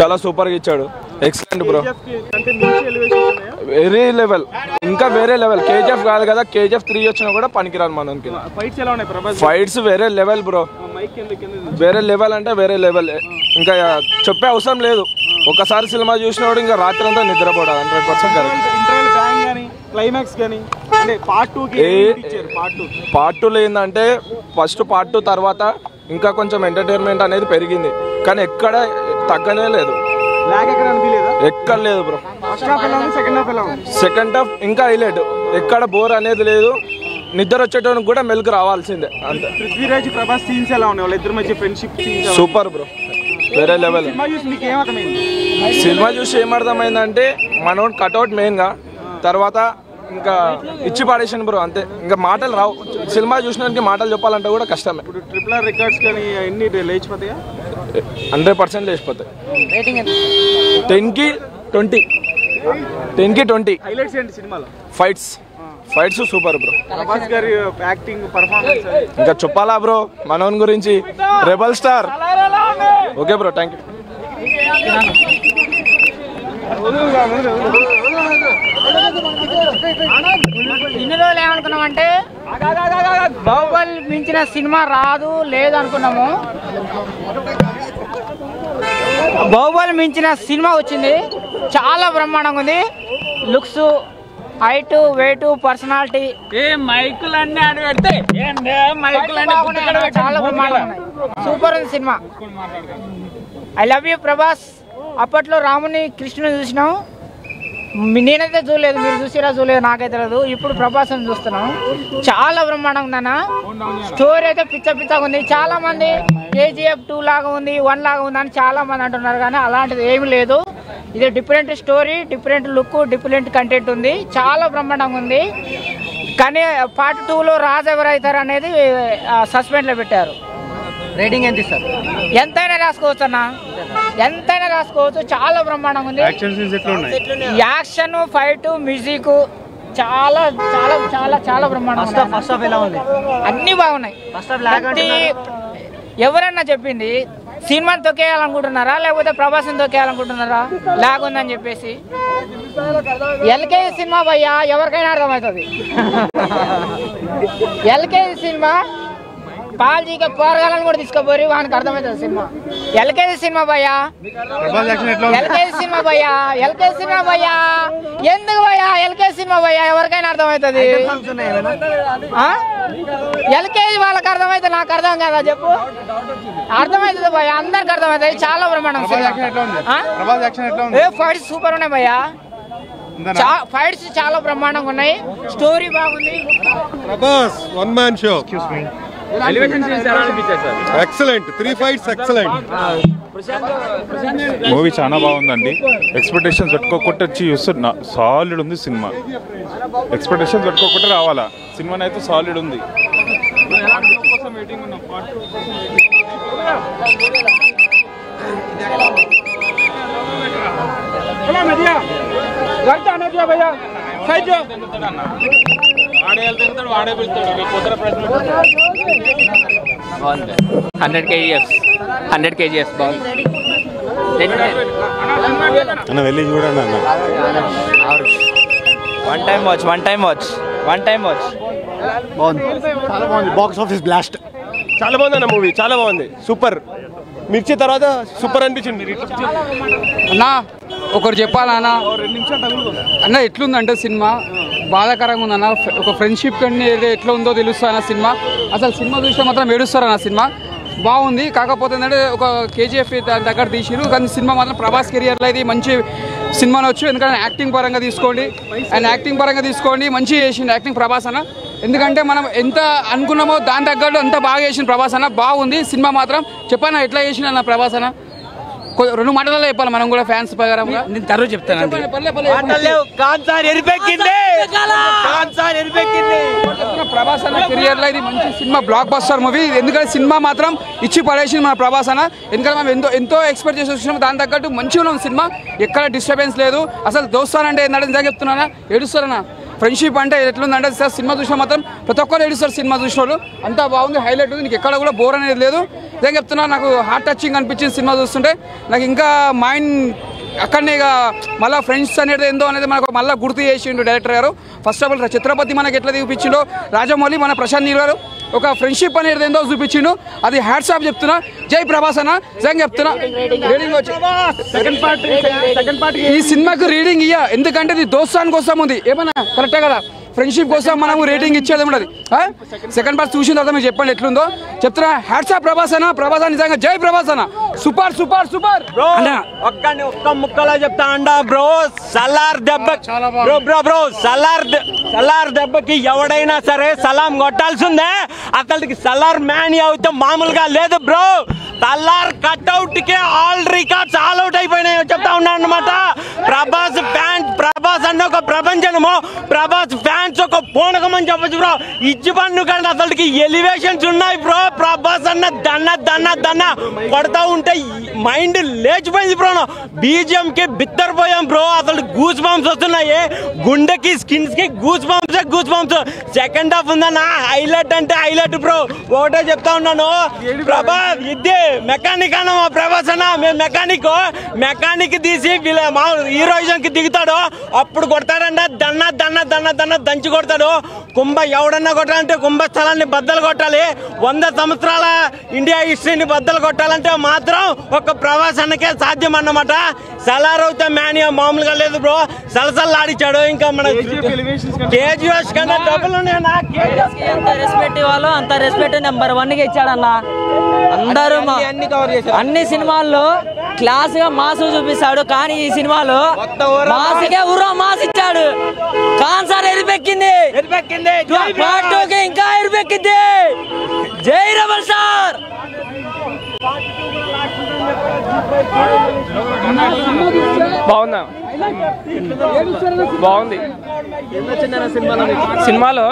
చాలా సూపర్ గా ఇచ్చాడు. ఎక్సలెంట్ బ్రో, వెరీ లెవెల్, ఇంకా వేరే లెవెల్. కేజీఎఫ్ కాదు కదా, కేజీఎఫ్ 3 వచ్చినా కూడా పనికిరాను మనకి. ఫైట్స్ వేరే లెవెల్ బ్రో, వేరే లెవెల్ అంటే వేరే లెవెల్. ఇంకా చెప్పే అవసరం లేదు. ఒకసారి సినిమా చూసినప్పుడు ఇంకా రాత్రి అంతా నిద్రపోవడం 100% కరెక్ట్. పార్ట్ 2లో ఏంటంటే ఫస్ట్ పార్ట్ 2 తర్వాత ఇంకా కొంచెం ఎంటర్టైన్మెంట్ అనేది పెరిగింది, కానీ ఎక్కడ తగ్గనే లేదు, ఎక్కడ లేదు బ్రో. సెకండ్ హాఫ్ ఇంకా హైలైట్, ఎక్కడ బోర్ అనేది లేదు. నిద్ర వచ్చేటోనికి కూడా మెలకు రావాల్సిందే అంతే. పృథ్వీరాజ్ ప్రభాస్ సీన్స్ ఎలా ఉన్నాయి, వాళ్ళిద్దరి మధ్య ఫ్రెండ్షిప్ సీన్స్ సూపర్ బ్రో, వేరే లెవెల్. సినిమా చూసి ఏమర్థమైందంటే మనోడు కట్అవుట్ మెయిన్ గా, తర్వాత ఇంకా ఇచ్చి పాడేసాను బ్రో అంతే. ఇంకా మాటలు రావు, సినిమా చూసినానికి మాటలు చెప్పాలంటే కూడా కష్టమే. ఇప్పుడు ట్రిపుల్ ఆర్ రికార్డ్స్ కానీ ఎన్ని లేచిపోతాయా? 100% లేచిపోతాయి. 10కి 20. హైలైట్స్ ఏంటి సినిమాలో? Fights super bro. ప్రభాస్ గారి యాక్టింగ్ పర్ఫార్మెన్స్ ఇంకా చెప్పాలా బ్రో మనోన్ గురించి, rebel star. Okay bro, thank you. ఇన్ని రోజులు ఏమనుకున్నామంటే బాహుబలి మించిన సినిమా రాదు లేదు అనుకున్నాము. బాహుబలి మించిన సినిమా వచ్చింది, చాలా బ్రహ్మాండంగా ఉంది. లుక్స్, హైట్, వెయిట్, పర్సనాలిటీ, మైకులన్నీ ఆడబెడితే చాలా బ్రహ్మాండంగా ఉన్నాయి. సూపర్ ఉంది cinema. I love you Prabhas. అప్పట్లో రాముని కృష్ణుని చూసినాం, నేనైతే చూడలేదు, మీరు చూసిరా చూడలేదు నాకైతే లేదు. ఇప్పుడు ప్రభాస్ని చూస్తున్నాం, చాలా బ్రహ్మాండంగా ఉందన్న. స్టోరీ అయితే పిచ్చగా ఉంది. చాలా మంది కేజీఎఫ్ 2 లాగా ఉంది, 1 లాగా ఉంది అని చాలా మంది అంటున్నారు, కానీ అలాంటిది ఏమి లేదు. ఇది different story, different look, different content ఉంది, చాలా బ్రహ్మాండంగా ఉంది. కానీ పార్ట్ 2లో రాజు ఎవరైతారు అనేది సస్పెండ్లో పెట్టారు. రేటింగ్ ఎంత ఇస్తారు? ఎంతైనా రాసుకోవచ్చు అన్న, ఎంతైనా రాసుకోవచ్చు. చాలా బ్రహ్మాండంగా ఉంది. యాక్షన్, ఫైట్, మ్యూజిక్ చాలా చాలా చాలా చాలా బ్రహ్మాండంగా. ఫస్ట్ హాఫ్ ఎలా ఉంది? అన్ని బాగున్నాయి. ఎవరన్నా చెప్పింది సినిమాని తొక్కేయాలనుకుంటున్నారా లేకపోతే ప్రభాస్ని తొక్కేయాలనుకుంటున్నారా లాగుందని చెప్పేసి? ఎల్కేజీ సినిమా భయ్యా, ఎవరికైనా అర్థమవుతుంది. ఎల్కేజీ సినిమా పాల్జీకి పోరగాలను కూడా తీసుకోపోయి వానికి అర్థమవుతుంది సినిమా. ఎల్కేజీ సినిమా భయ్యా, ఎల్కేజీ సినిమా భయ్యా, ఎల్కేజీ సినిమా భయ్యా, ఎందుకు భయ్యా ఎల్కేజీ సినిమా భయ్యా, ఎవరికైనా అర్థమవుతుంది. ఎల్కేజీ వాళ్ళకి అర్థమైతే నాకు అర్థం కదా చెప్పు? అర్థమవుతుంది భయ్యా, అందరికి అర్థమవుతుంది. చాలా బ్రహ్మాండం. ఫైట్స్ సూపర్ ఉన్నాయి భయ్యా, ఫైట్స్ చాలా బ్రహ్మాండంగా ఉన్నాయి. స్టోరీ బాగుంది. Prabhas one man show. Excellent, 3 fights excellent. Movie చాలా బాగుందండి. ఎక్స్పెక్టేషన్స్ పెట్టుకోకుండా వచ్చి చూస్తున్నా, సాలిడ్ ఉంది సినిమా. ఎక్స్పెక్టేషన్స్ పెట్టుకోకుండా రావాలా, సినిమా అయితే సాలిడ్ ఉంది. బాగుంది. 100 kgs బాగుంది. అన్న వెళ్ళి చూడండి అన్న. One time watch. బాగుంది, చాలా బాగుంది. Box office blast. చాలా బాగుంది అన్న మూవీ, చాలా బాగుంది. సూపర్. మిర్చి తర్వాత సూపర్ అనిపించింది అన్నా. ఒకరు చెప్పాలన్నా అన్న, ఎట్లుందంటే సినిమా బాధాకరంగా ఉందన్న. ఒక ఫ్రెండ్షిప్ కన్నా ఎట్లా ఉందో తెలుస్తా అన్న సినిమా. అసలు సినిమా చూస్తే మాత్రం ఏడుస్తారన్న. సినిమా బాగుంది, కాకపోతే ఏంటంటే ఒక కేజీఎఫ్ దాని దగ్గర తీసిరు, కానీ సినిమా మాత్రం ప్రభాస్ కెరియర్లో ఇది మంచి సినిమా అనొచ్చు. ఎందుకంటే యాక్టింగ్ పరంగా తీసుకోండి, మంచిగా చేసిండు యాక్టింగ్ ప్రభాస్ అన్న. ఎందుకంటే మనం ఎంత అనుకున్నామో దాని తగ్గట్టు అంత బాగా చేసిన ప్రభాస్ అన్న. బాగుంది సినిమా మాత్రం. చెప్పాను ఎట్లా చేసిన అన్న ప్రభాస్ అన్న, 2 మాటలలో చెప్పాలి మనం కూడా ఫ్యాన్స్ ప్రకారం. నేను తర్వాత చెప్తాను. ప్రభాస్ అన్న కెరియర్ లో ఇది మంచి సినిమా, బ్లాక్ బస్టర్ మూవీ. ఎందుకంటే సినిమా మాత్రం ఇచ్చి పడేసింది మన ప్రభాస్ అన్న. ఎందుకంటే మనం ఎంతో ఎక్స్పెక్ట్ చేసి వచ్చినాం, దాని తగ్గట్టు మంచిగా ఉన్న సినిమా, ఎక్కడ డిస్టర్బెన్స్ లేదు. అసలు దోస్తానంటే ఏంటంటే ఇందాక చెప్తున్నానా, ఏడుస్తారన్నా. ఫ్రెండ్షిప్ అంటే ఎట్లుందంటే సార్ సినిమా చూసినా మాత్రం ప్రతి ఒక్కరు ఏడుస్తారు సినిమా చూసినోళ్ళు. అంతా బాగుంది, హైలైట్ ఉంది, నీకు ఎక్కడ కూడా బోర్ అనేది లేదు. నిజంగా చెప్తున్నా, నాకు హార్ట్ టచింగ్ అనిపించింది సినిమా చూస్తుంటే. నాకు ఇంకా మైండ్ అక్కడనే ఇక మళ్ళీ ఫ్రెండ్స్ అనేది ఏందో అనేది మనకు మళ్ళీ గుర్తు చేసిండు డైరెక్టర్ గారు. ఫస్ట్ ఆఫ్ ఆల్ ఛత్రపతి మనకి ఎట్లా చూపించిండో, రాజమౌళి మన ప్రశాంత్ నీల్ గారు ఒక ఫ్రెండ్షిప్ అనేది ఏందో చూపించిండు. అది హ్యాట్స్ ఆఫ్ చెప్తున్నా. జై ప్రభాస్ అన్న, నిజంగా చెప్తున్నా. రీడింగ్ వచ్చి సెకండ్ పార్ట్ ఈ సినిమాకు రీడింగ్ ఇయ్య, ఎందుకంటే ఇది దోస్తాన్ కోసం ఉంది. ఏమన్నా కరెక్టే కదా, ఫ్రెండ్షిప్ కోసం మనం రేటింగ్ ఇచ్చేది ఉండదు. సెకండ్ పార్ట్ చూసిన తర్వాత మీరు చెప్పండి ఎట్లుందో చెప్తున్నా. హ్యాట్స్ ఆఫ్ ప్రభాస్ అన్న, ప్రభాస్ అన్న నిజంగా జై ప్రభాస్ అన్న. Super super super. ఒక్క ముక్కలో చెప్తా అండ బ్రో, సలార్ దెబ్బ బ్రో సలార్ దెబ్బకి ఎవడైనా సరే సలాం కొట్టాల్సిందే. అతనికి సలార్ మ్యాన్ అవుతే మామూలుగా లేదు బ్రో. సలార్ కట్అవుట్ కి ఆల్ రికార్డ్స్ ఆల్ అవుట్ అయిపోయినాయి చెప్తా ఉన్నాను అనమాట. ప్రభాస్ ఫ్యాన్స్, ప్రభాస్ అన్న ఒక ప్రపంచము, ప్రభాస్ ఫ్యాన్స్ ఒక పూనకం అని చెప్పచ్చు బ్రో. ఇచ్చి పన్ను కానీ అతనికి ఎలివేషన్స్ ఉన్నాయి బ్రో. ప్రభాస్ అన్న దన్న కొడతా ఉంటే మైండ్ లేచిపోయింది బ్రో. బీజిఎం కి బిత్తరపోయాం బ్రో. అసలు గూస్ బంప్స్ వస్తున్నాయి, గుండెకి స్కిన్స్ కి గూస్ బంప్స్. సెకండ్ హాఫ్ ఉందన్న హైలైట్ అంటే హైలైట్ బ్రో. ఒకటే చెప్తా ఉన్నాను, ప్రభాస్ ఇది మెకానిక్ అన్న మా ప్రభాస్ అన్న. మేము మెకానిక్ తీసి మా హీరోయిజం కి దిగుతాడు, అప్పుడు కొడతాడంట దన్న దంచి కొడతాడు. కుంభ ఎవడన్నా కొట్టాలంటే కుంభస్థలాన్ని బద్దలు కొట్టాలి. 100 సంవత్సరాల ఇండియా హిస్టరీని బద్దలు కొట్టాలంటే మాత్రం ఒక ప్రభాస్ అన్నకే సాధ్యం అన్నమాట. సలార్ అవుతే మ్యానియా మామూలుగా లేదు బ్రో, సలసలాడిచాడు. ఇంకా మన కేజీఎస్ కన్నా డబ్బులు ఎంత రెస్పెక్ట్ ఇవ్వాలో అంత రెస్పెక్ట్ నెంబర్ 1 గా ఇచ్చాడన్న. అందరూ అన్ని సినిమాల్లో క్లాస్ గా మాసు చూపిస్తాడు, కానీ ఈ సినిమాలో మాసికే మాస్ ఇచ్చాడు. కాన్సర్ ఎరిపెక్కింది, పార్ట్ 2 కి ఇంకా ఎరిపెక్కింది. జై రమల్ సార్. బాగుందా? బాగుంది. సినిమాలో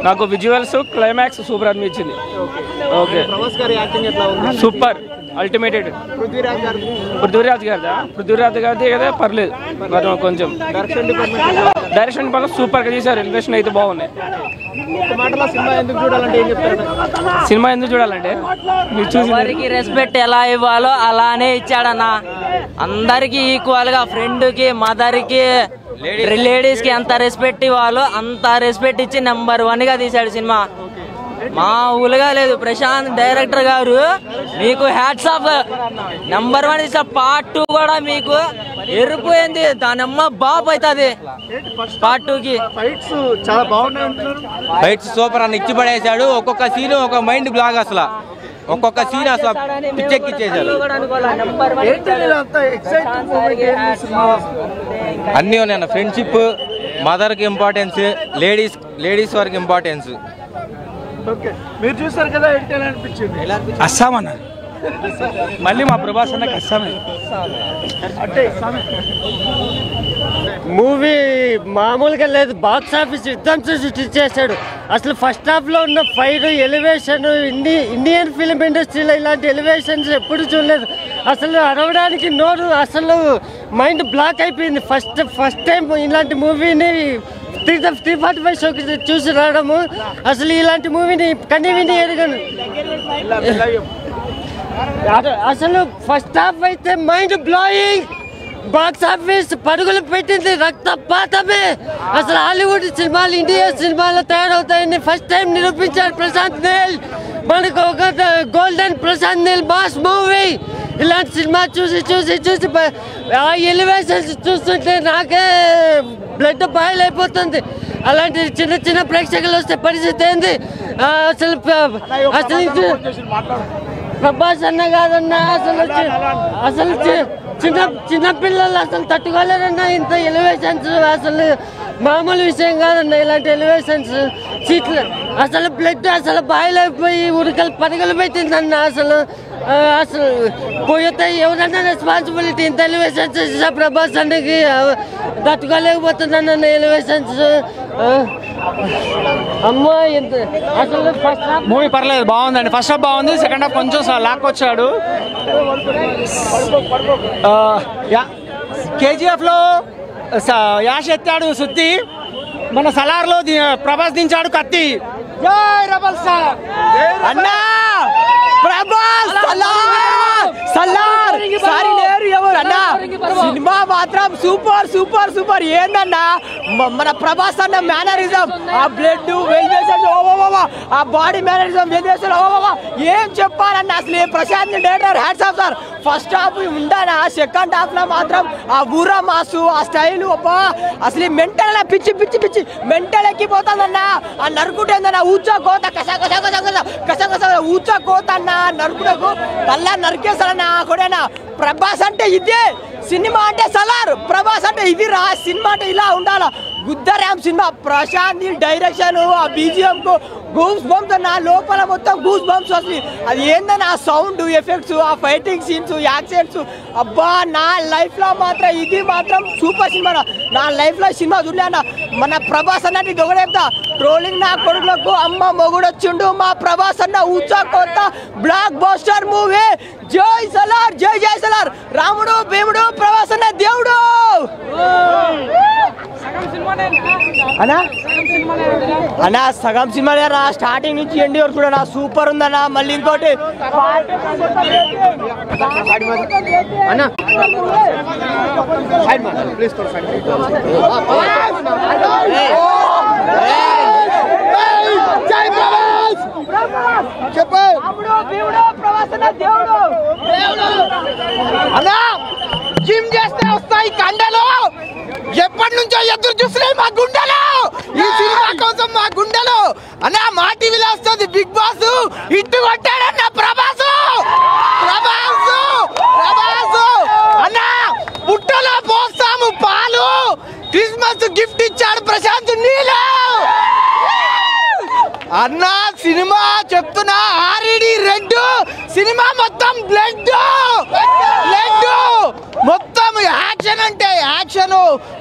నాకు విజువల్స్, క్లైమాక్స్ సూపర్ అనిపించింది. Okay, super అల్టిమేటెడ్. పృథ్వీరాజ్ గారిది కదా పర్లేదు, కొంచెం డైరెక్షన్ పనులు సూపర్గా చేశారు. ఎలివేషన్ అయితే బాగున్నాయి. సినిమా ఎందుకు చూడాలంటే మీరు చూసి ఎవరికి రెస్పెక్ట్ ఎలా ఇవ్వాలో అలానే ఇచ్చాడన్న. అందరికి ఈక్వల్ గా, ఫ్రెండ్ కి, మదర్ కి, లేడీస్ కి ఎంత రెస్పెక్ట్ ఇవ్వాలో అంత రెస్పెక్ట్ ఇచ్చి నెంబర్ 1 గా తీశాడు సినిమా. మామూలుగా లేదు. ప్రశాంత్ డైరెక్టర్ గారు మీకు హ్యాట్స్ ఆఫ్. నెంబర్ 1 ఇస్తే పార్ట్ 2 కూడా మీకు ఎరిపోయింది. దానమ్మ బాబు అవుతుంది పార్ట్ 2 కి. ఫైట్స్ చాలా బాగున్నాయి. ఫైట్స్ సూపర్ అని ఇచ్చి పడేశాడు. ఒక్కొక్క సీన్ ఒక మైండ్ బ్లాగ్, అసలు ఒక్కొక్క సీన్ అసలు పిచ్చెక్కిచ్చేశాడు. అన్నీ ఉన్నాయి. ఫ్రెండ్షిప్, మదర్కి ఇంపార్టెన్స్, లేడీస్ వరకు ఇంపార్టెన్స్. మీరు చూస్తారు కదా, ఎలా అనిపించింది? అస్సాం అన్న, మళ్ళీ మా ప్రభాస్ అన్నకి అస్సామే. మూవీ మామూలుగా లేదు, బాక్స్ ఆఫీస్ విధ్వంసం సృష్టించేశాడు. అసలు ఫస్ట్ హాఫ్లో ఉన్న ఫైర్, ఎలివేషన్, ఇండియన్ ఫిలిం ఇండస్ట్రీలో ఇలాంటి ఎలివేషన్స్ ఎప్పుడు చూడలేదు. అసలు అరవడానికి నోరు, అసలు మైండ్ బ్లాక్ అయిపోయింది. ఫస్ట్ టైం ఇలాంటి మూవీని 345 షోకి చూసి రావడము. అసలు ఇలాంటి మూవీని కన్నీ విని ఎరగను. అసలు ఫస్ట్ హాఫ్ అయితే మైండ్ బ్లోయింగ్, బాక్స్ ఆఫీస్ పరుగులు పెట్టింది రక్తపాతమే. అసలు హాలీవుడ్ సినిమాలు ఇండియా సినిమాలో తయారవుతాయని ఫస్ట్ టైం నిరూపించాడు ప్రశాంత్ నీల్. మనకు ఒక golden Prashanth Neel mass movie. ఇలాంటి సినిమా చూసి ఆ ఎలివేషన్స్ చూస్తుంటే నాకే బ్లడ్ బాయిల్ అయిపోతుంది. అలాంటి చిన్న ప్రేక్షకులు వస్తే పరిస్థితి ఏంది? అసలు ప్రభాస్ అన్న కాదన్నా, అసలు చిన్నపిల్లలు అసలు తట్టుకోలేరన్నా ఇంత ఎలివేషన్స్. అసలు మామూలు విషయం కాదన్నా ఇలాంటి ఎలివేషన్స్. సీట్లు అసలు బ్లడ్ అసలు బాయిల్ అయిపోయి పరుగులు పెట్టిందన్న. అసలు పోతే ఎవరన్నా రెస్పాన్సిబిలిటీ. ఇంత ఎలివేషన్స్ ప్రభాస్ అన్నకి తట్టుకోలేకపోతుందన్న ఎలివేషన్స్. అమ్మా ఎంత అసలు ఫస్ట్ హాఫ్ మూవీ పర్లేదు, బాగుందండి. ఫస్ట్ హాఫ్ బాగుంది, సెకండ్ హాఫ్ కొంచెం లాక్కొచ్చాడు. KGF లో యాష్ ఎత్తాడు సుత్తి, మన సలార్లో ప్రభాస్ దించాడు కత్తి. జై రెబల్ స్టార్ అన్నా ప్రభాస్ సలార్ సారీ లేరు ఎవరు అన్నా. సినిమా మాత్రం సూపర్ సూపర్ సూపర్. ఏందన్నా మన ప్రభాస్ అన్న మేనరిజం, ఆ బ్లడ్ వెల్వేషన్, ఆ బాడీ మేనరిజం వెల్వేషన్, ఏం చెప్పాలన్నా అసలు. Prashanth director hats off sir. First half ఉండనా, సెకండ్ హాఫ్ లో మాత్రం ఆ ఊరా మాసు, ఆ స్టైల్ అసలు మెంటల్ పిచ్చి పిచ్చి పిచ్చి మెంటల్ ఎక్కిపోతుందన్నా. ఆ నరుకుటేందన్నా ఊచా కోత కస కస కస కస కస కస ఊచా కోత అన్న నరుకుటకు తల్లా నరికేస్తాడన్నా కొడేనా. ప్రభాస్ అంటే ఇదే సినిమా అంటే సలార్, ప్రభాస్ అంటే ఇది రా సినిమా అంటే ఇలా ఉండాలా. గుద్దరామ్ సినిమా ప్రశాంత్ డైరెక్షన్, ఆ బీజిఎం కు గూస్ బంప్స్ నా లోపల మొత్తం గూస్ బంప్స్ వస్తుంది. అది ఏందని ఆ సౌండ్ ఎఫెక్ట్స్, ఆ ఫైటింగ్ సీన్స్, యాక్సిడెంట్స్, అబ్బా నా లైఫ్ లో మాత్రం ఇది మాత్రం సూపర్ సినిమా. నా లైఫ్ లో సినిమా చూడలేనా. మన ప్రభాస్ అన్నట్టు దొగడేపుతా ట్రోలింగ్ నా కొడుకులకు అమ్మ మొగుడొచ్చిండు మా ప్రభాస్ అన్న ఊచా కొత్త బ్లాక్ బస్టర్ మూవీ. జై సలార్ జై జై సలార్. రాముడు భీముడు ప్రభాస్ అన్న దేవుడు. అన్నా సగం సినిమా రా, స్టార్టింగ్ నుంచి ఎండి వరకు కూడా నా సూపర్ ఉందన్నా. మళ్ళీ ఇంకోటి అన్నా అన్నా జిమ్ చేస్తే వస్తాయి కండలు. ఎప్పటి నుంచో ఎదురు చూస్తున్నాయి మా గుండెలు ఈ సినిమా కోసం. మా గుండెలు అన్నా మా టీవీలో వస్తుంది బిగ్ బాస్. ఇట్టు కొట్టాడన్న ప్రభాస్. ప్రభాస్ ప్రభాస్ అన్నా పుట్టలో పోస్తాము పాలు. క్రిస్మస్ గిఫ్ట్ ఇచ్చాడు ప్రశాంత్ నీళ్ళు. అన్నా సినిమా చెప్తున్నా ఆర్ఈడి రెడ్ సినిమా మొత్తం బ్లడ్ బ్లడ్ మొత్తం యాక్షన్ అంటే యాక్షన్.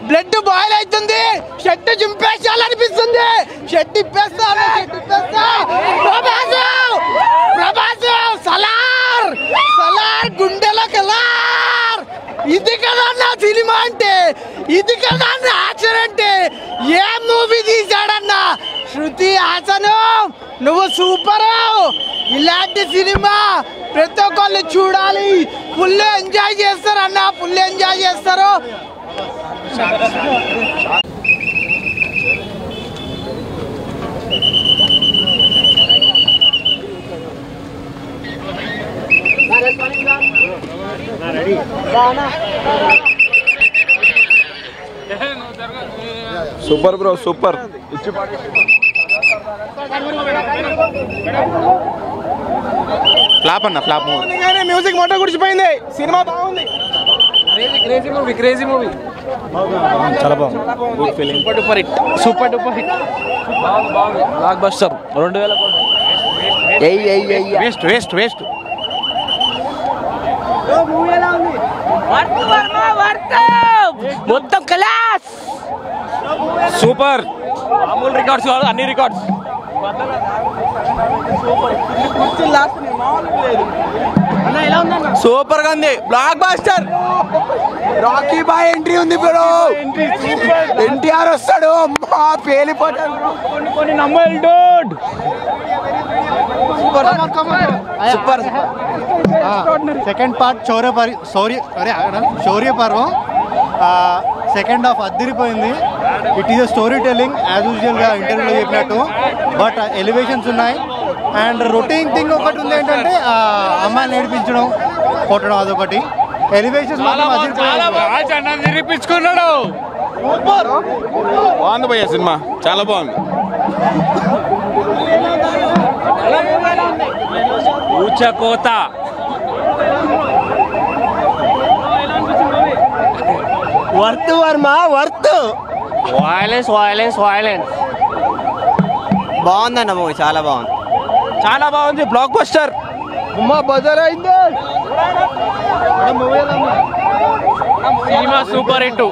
బ్లడ్ బాయిల్ అవుతుంది, షర్ట్ చింపేసాలనిపిస్తుంది. షర్ట్ ఇప్పేస్తాను ప్రభాస్ ప్రభాస్ సలార్ సలార్ గుండెలో కలార్. ఇది కదా నా సినిమా అంటే, ఇది కదా నా యాక్షన్ అంటే. ఏ మూవీ తీశాడన్నా శృతి హాసన్, నువ్వు సూపర్. ఇలాంటి సినిమా ప్రతి ఒక్కళ్ళు చూడాలి. ఫుల్ ఎంజాయ్ చేస్తారు అన్న, ఫుల్ ఎంజాయ్ చేస్తారు. Super bro super. ఫ్లాప్ అన్న ఫ్లాప్ మూవీ. మ్యూజిక్ మొట్ట గుడిచిపోయింది. సినిమా బాగుంది. క్రేజీ మూవీ క్రేజీ మూవీ చాలా బాగుంది. Good feeling. Super duper hit super duper hit. బాగుంది blockbuster 2000 waste waste waste. మొత్తం క్లాస్ సూపర్. మామూలు రికార్డ్స్ కాదు, అన్ని రికార్డ్స్. సూపర్ గా ఉంది. Blockbuster. Rocky boy entry ఉంది బ్రో. ఎన్టీఆర్ వస్తాడు. అమ్మా పేలిపోతాడు. కొన్ని నమ్మలు డోడ్. సూపర్. సెకండ్ పార్ట్ శౌర్య పర్వం సెకండ్ హాఫ్ అద్దరిపోయింది. It is storytelling as యూజువల్గా ఇంటర్వ్యూలో చెప్పినట్టు. బట్ ఎలివేషన్స్ ఉన్నాయి. అండ్ రొటీన్ థింగ్ ఒకటి ఉంది ఏంటంటే అమ్మాయిని నేర్పించడం కొట్టడం, అదొకటి. ఎలివేషన్స్ నిరూపించుకున్నాడు. బాగుంది భయ్య సినిమా, చాలా బాగుంది. ఊచకోత వర్త్ వర్మ వర్త్. Violence violence violence. బాగుందన్న మూవీ, చాలా బాగుంది. చాలా బాగుంది. Blockbuster. అమ్మా బజార్ అయింది. Cinema super hit.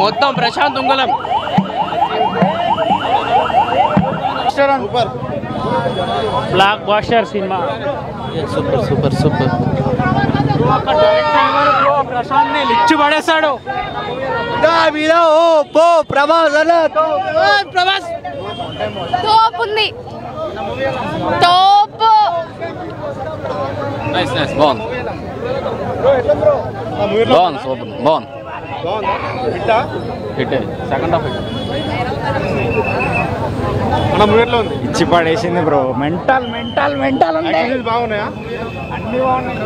మొత్తం ప్రశాంత్ ఉంగలం. Blockbuster cinema. Super super super. Prashanth Neel ఇచ్చి పడేస్తాడు. ప్రభాస్ తోపు ఉంది, తోపు. నైస్ నైస్ బాగుంది బాగుంది సూపర్ బాగుంది హిట్ సెకండ్ హాఫ్ ఇచ్చి పడేసింది బ్రో. మెంటల్ బాగున్నాయా? అన్ని బాగున్నాయి.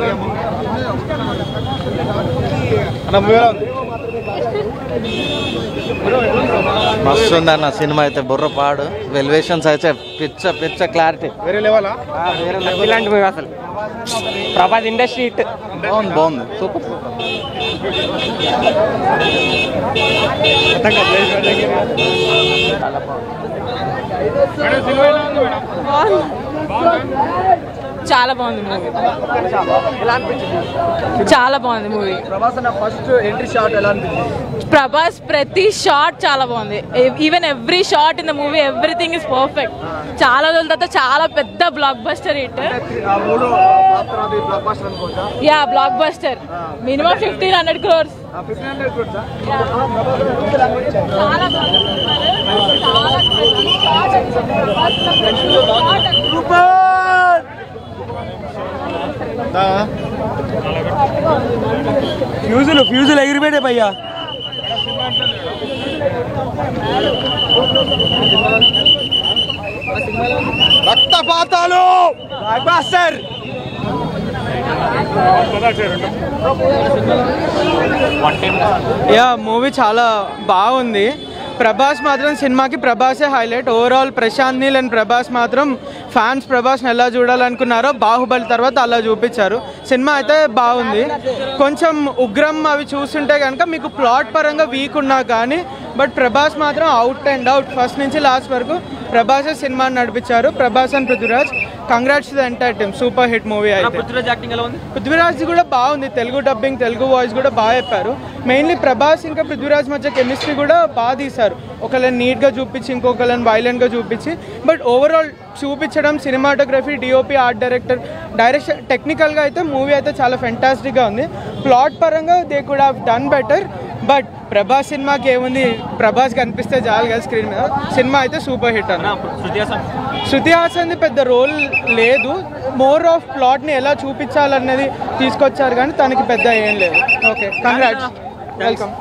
మస్తు ఉందన్న సినిమా అయితే, బుర్ర పాడు. వెల్యువేషన్స్ అయితే పిచ్చ క్లారిటీ, వేరే లెవెలా? ఇలాంటి మూవీ అసలు ప్రభాస్ ఇండస్ట్రీ హిట్. బాగుంది సూపర్. చాలా బాగుంది మూవీ, చాలా బాగుంది మూవీ. ప్రభాస్ అన్న ఫస్ట్ ఎంట్రీ షాట్ ఎలా అనిపించింది? ప్రభాస్ ప్రతి షాట్ చాలా బాగుంది. Even every shot in the movie, everything is perfect. చాలా రోజుల తర్వాత చాలా పెద్ద block buster hit. Yeah block buster, minimum 1,500 crores. చాలా ఫ్యూజులు ఎగిరిపోయాయి భయ్యా. రక్తపాతాలు బాస్టర్. యా మూవీ చాలా బాగుంది. ప్రభాస్ మాత్రం సినిమాకి ప్రభాసే highlight. Overall Prashanth Neel and Prabhas మాత్రం ఫ్యాన్స్ ప్రభాస్ని ఎలా చూడాలనుకున్నారో బాహుబలి తర్వాత అలా చూపించారు. సినిమా అయితే బాగుంది. కొంచెం ఉగ్రం అవి చూస్తుంటే కనుక మీకు ప్లాట్ పరంగా వీక్ ఉన్నా కానీ బట్ ప్రభాస్ మాత్రం అవుట్ అండ్ అవుట్. ఫస్ట్ నుంచి లాస్ట్ వరకు ప్రభాసే సినిమాని నడిపించారు. Prabhas and Prithviraj, congrats to the entire team. Super hit movie అయితే. పృథ్వీరాజ్ కూడా బాగుంది, తెలుగు డబ్బింగ్, తెలుగు వాయిస్ కూడా బాగా చెప్పారు. మెయిన్లీ ప్రభాస్ ఇంకా పృథ్వీరాజ్ మధ్య కెమిస్ట్రీ కూడా బాగా తీశారు. ఒకళ్ళని నీట్గా చూపించి ఇంకొకళ్ళని వైలెంట్గా చూపించి, బట్ ఓవరాల్ చూపించడం, సినిమాటోగ్రఫీ, డిఓపి, ఆర్ట్ డైరెక్షన్ టెక్నికల్గా అయితే మూవీ అయితే చాలా ఫెంటాస్టిక్గా ఉంది. ప్లాట్ పరంగా they could have done better. But Prabhas సినిమాకి ఏముంది, ప్రభాస్ కనిపిస్తే చాలు కదా స్క్రీన్ మీద. సినిమా అయితే సూపర్ హిట్ అన్న. శృతి హాసన్ది పెద్ద రోల్ లేదు, మోర్ ఆఫ్ ప్లాట్ని ఎలా చూపించాలన్నది తీసుకొచ్చారు కానీ తనకి పెద్ద ఏం లేదు. Okay, congrats, welcome.